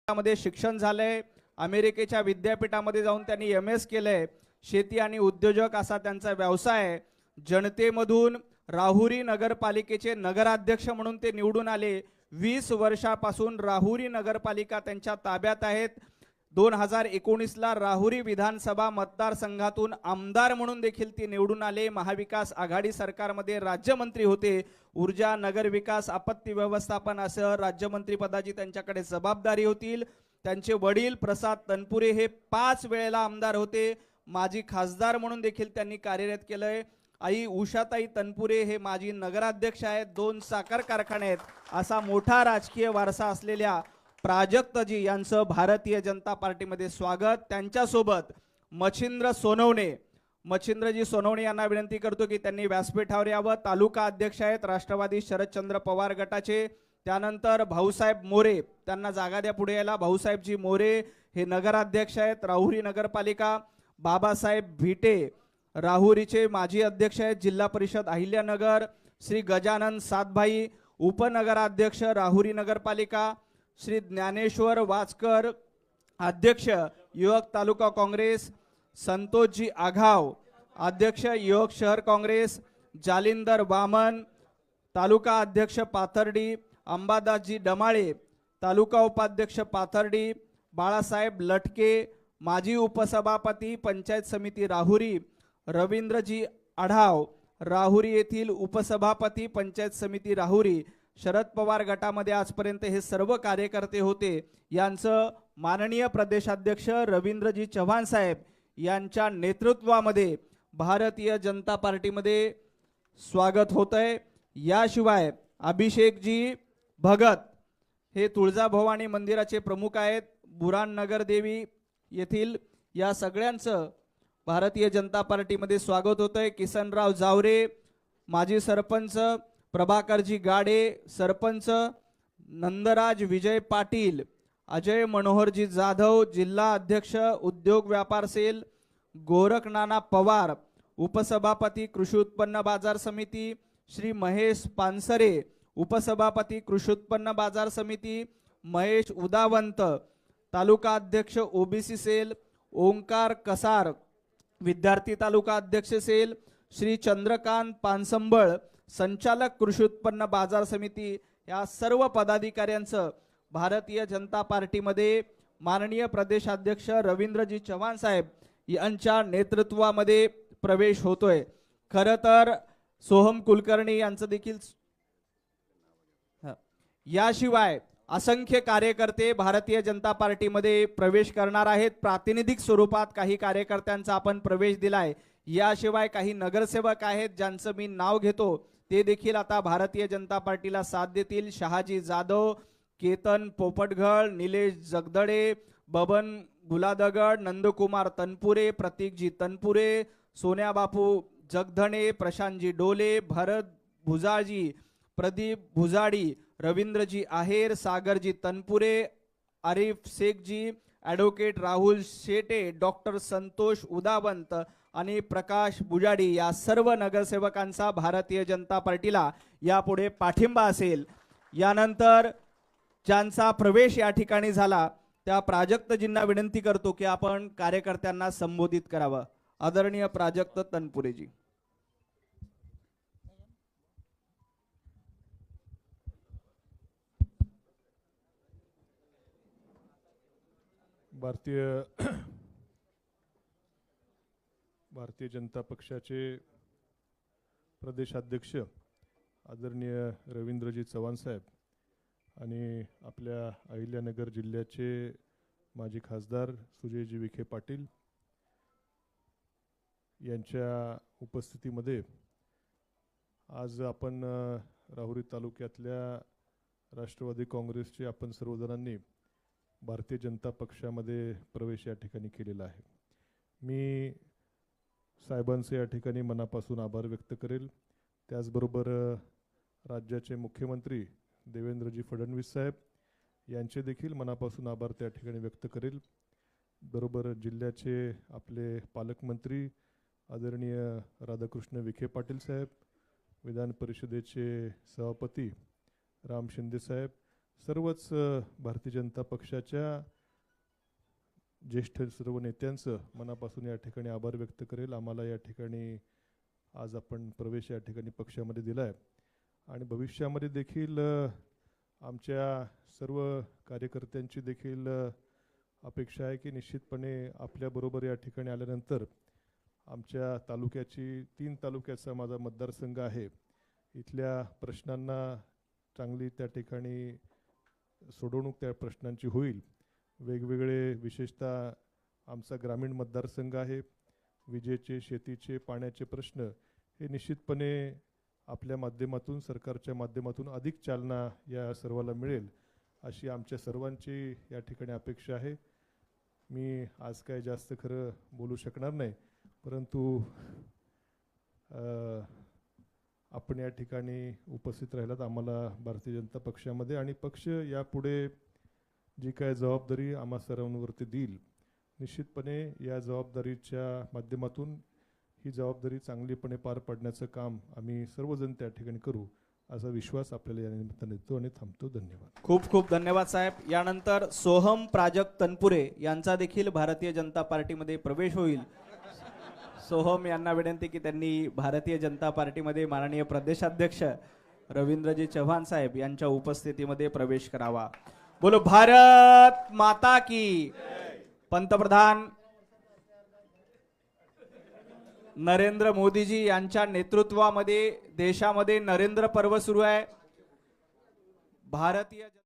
मध्ये शिक्षण झालंय, अमेरिकेच्या विद्यापीठामध्ये जाऊन त्यांनी MS केलंय, शेती आणि उद्योजक असा त्यांचा व्यवसाय आहे। जनतेमधून राहुरी नगरपालिकेचे नगराध्यक्ष म्हणून ते निवडून आले। 20 वर्षापासून राहुरी नगरपालिका त्यांच्या ताब्यात आहेत। 2019 ला राहुरी विधानसभा मतदारसंघातून आमदार म्हणून देखील ते निवडून आले। महाविकास आघाडी सरकारमध्ये राज्यमंत्री होते। ऊर्जा, नगरविकास, आपत्ती व्यवस्थापन असं राज्यमंत्री पदाची त्यांच्याकडे जबाबदारी होतील। त्यांचे वडील प्रसाद तनपुरे हे 5 वेळेला आमदार होते। माजी खासदार म्हणून देखील त्यांनी कार्यरत केलंय। आई उषाताई तनपुरे हे माजी नगराध्यक्ष आहेत। 2 साखर कारखाने आहेत। असा मोठा राजकीय वारसा असलेल्या प्राजक्तजी यांचं भारतीय जनता पार्टीमध्ये स्वागत। त्यांच्यासोबत मच्छिंद्र सोनवणे, मच्छिंद्रजी सोनवणे यांना विनंती करतो की त्यांनी व्यासपीठावर यावं। तालुका अध्यक्ष आहेत राष्ट्रवादी शरदचंद्र पवार गटाचे। त्यानंतर भाऊसाहेब मोरे, त्यांना जागा द्या पुढे यायला। भाऊसाहेबजी मोरे हे नगराध्यक्ष आहेत राहुरी नगरपालिका। बाबासाहेब भिटे राहुरीचे माजी अध्यक्ष आहेत जिल्हा परिषद अहिल्यानगर। श्री गजानन सातभाई उपनगराध्यक्ष राहुरी नगरपालिका। श्री ज्ञानेश्वर वाचकर अध्यक्ष युवक तालुका काँग्रेस। संतोषजी आघाव अध्यक्ष युवक शहर काँग्रेस। जालिंदर वामन तालुका अध्यक्ष पाथर्डी। अंबादासजी डमाळे तालुका उपाध्यक्ष पाथर्डी। बाळासाहेब लटके माजी उपसभापती पंचायत समिती राहुरी। रवींद्रजी आढाव राहुरी येथील उपसभापती पंचायत समिती राहुरी। शरद पवार गटामध्ये आजपर्यंत हे सर्व कार्यकर्ते होते। यांचं माननीय प्रदेशाध्यक्ष रवींद्रजी चव्हाण साहेब यांच्या नेतृत्वामध्ये भारतीय जनता पार्टीमध्ये स्वागत होतंय। याशिवाय अभिषेकजी भगत हे तुळजाभवानी मंदिराचे प्रमुख आहेत। बुराणनगर देवी येथील या सगळ्यांचं भारतीय जनता पार्टीमध्ये स्वागत होतंय। किसनराव जावरे माजी सरपंच। प्रभाकरजी गाडे सरपंच। नंदराज विजय पाटील। अजय मनोहरजी जाधव जिल्हा अध्यक्ष उद्योग व्यापार सेल। गोरखनाना पवार उपसभापती कृषी उत्पन्न बाजार समिती। श्री महेश पानसरे उपसभापती कृषी उत्पन्न बाजार समिती। महेश उदावंत तालुका अध्यक्ष OBC सेल। ओंकार कसार विद्यार्थी तालुका अध्यक्ष सेल। श्री चंद्रकांत पानसंबळ संचालक कृषी उत्पन्न बाजार समिती। या सर्व पदाधिकाऱ्यांचं भारतीय जनता पार्टीमध्ये माननीय प्रदेशाध्यक्ष रवींद्रजी चव्हाण साहेब यांच्या नेतृत्वामध्ये प्रवेश होतोय। खरं तर सोहम कुलकर्णी यांचं देखील याशिवाय असंख्य कार्यकर्ते भारतीय जनता पार्टीमध्ये प्रवेश करणार आहेत। प्रातिनिधिक स्वरूपात काही कार्यकर्त्यांचा आपण प्रवेश दिलाय। याशिवाय काही नगरसेवक आहेत ज्यांचं मी नाव घेतो, ते देखील आता भारतीय जनता पार्टीला साथ देतील। शहाजी जाधव, केतन पोपटघळ, निलेश जगदडे, बबन गुलादगड, नंदकुमार तनपुरे, प्रतीकजी तनपुरे, सोन्या बापू जगधणे, प्रशांतजी डोले, भरत भुजाजी, प्रदीप भुजाडी, रवींद्रजी आहेर, सागरजी तनपुरे, आरिफ शेखजी, ॲडव्होकेट राहुल शेटे, डॉक्टर संतोष उदावंत आणि प्रकाश बुजाडी या सर्व नगरसेवकांचा भारतीय जनता पार्टीला यापुढे पाठिंबा असेल। यानंतर ज्यांचा प्रवेश या ठिकाणी झाला त्या प्राजक्तजींना विनंती करतो की आपण कार्यकर्त्यांना संबोधित करावं। आदरणीय प्राजक्त तनपुरेजी। भारतीय जनता पक्षाचे प्रदेशाध्यक्ष आदरणीय रवींद्रजी चव्हाण साहेब आणि आपल्या अहिल्यानगर जिल्ह्याचे माजी खासदार सुजयजी विखे पाटील यांच्या उपस्थितीमध्ये आज आपण राहुरी तालुक्यातल्या राष्ट्रवादी काँग्रेसचे आपण सर्वजणांनी भारतीय जनता पक्षामध्ये प्रवेश या ठिकाणी केलेला आहे। मी साहेबांचे या ठिकाणी मनापासून आभार व्यक्त करेल। त्याचबरोबर राज्याचे मुख्यमंत्री देवेंद्रजी फडणवीस साहेब यांचे देखील मनापासून आभार त्या ठिकाणी व्यक्त करेल। बरोबर जिल्ह्याचे आपले पालकमंत्री आदरणीय राधाकृष्ण विखे पाटील साहेब, विधान परिषदेचे सभापती राम शिंदे साहेब, सर्वच भारतीय जनता पक्षाच्या ज्येष्ठ सर्व नेत्यांचं मनापासून या ठिकाणी आभार व्यक्त करेल. आम्हाला या ठिकाणी आज आपण प्रवेश या ठिकाणी पक्षामध्ये दिला आहे आणि भविष्यामध्ये देखील आमच्या सर्व कार्यकर्त्यांची देखील अपेक्षा आहे की निश्चितपणे आपल्याबरोबर या ठिकाणी आल्यानंतर आमच्या तालुक्याची 3 तालुक्याचा माझा मतदारसंघ आहे, इथल्या प्रश्नांना चांगली त्या ठिकाणी सोडवणूक त्या प्रश्नांची होईल. वेगवेगळे विशेषतः आमचा ग्रामीण मतदारसंघ आहे, विजेचे, शेतीचे, पाण्याचे प्रश्न हे निश्चितपणे आपल्या माध्यमातून, सरकारच्या माध्यमातून अधिक चालना या सर्वाला मिळेल अशी आमच्या सर्वांची या ठिकाणी अपेक्षा आहे. मी आज काय जास्त खरं बोलू शकणार नाही, परंतु आपण या ठिकाणी उपस्थित राहिलात आम्हाला भारतीय जनता पक्षामध्ये, आणि पक्ष यापुढे जी काय जबाबदारी आम्हा सर्वांवरती देईल, निश्चितपणे या जबाबदारीच्या माध्यमातून ही जबाबदारी चांगलीपणे पार पाडण्याचं काम आम्ही सर्वजण त्या ठिकाणी करू असा विश्वास आपल्याला या निमित्ताने देतो आणि थांबतो. धन्यवाद. खूप खूप धन्यवाद साहेब. यानंतर सोहम प्राजक्त तनपुरे यांचा देखील भारतीय जनता पार्टीमध्ये प्रवेश होईल. सोहम यांना विनंती की त्यांनी भारतीय जनता पार्टीमध्ये माननीय प्रदेशाध्यक्ष रवींद्रजी चव्हाण साहेब यांच्या उपस्थितीमध्ये प्रवेश करावा. बोलो भारत माता की. पंतप्रधान नरेंद्र मोदीजी यांच्या नेतृत्वामध्ये देशामध्ये नरेंद्र पर्व सुरू आहे. भारतीय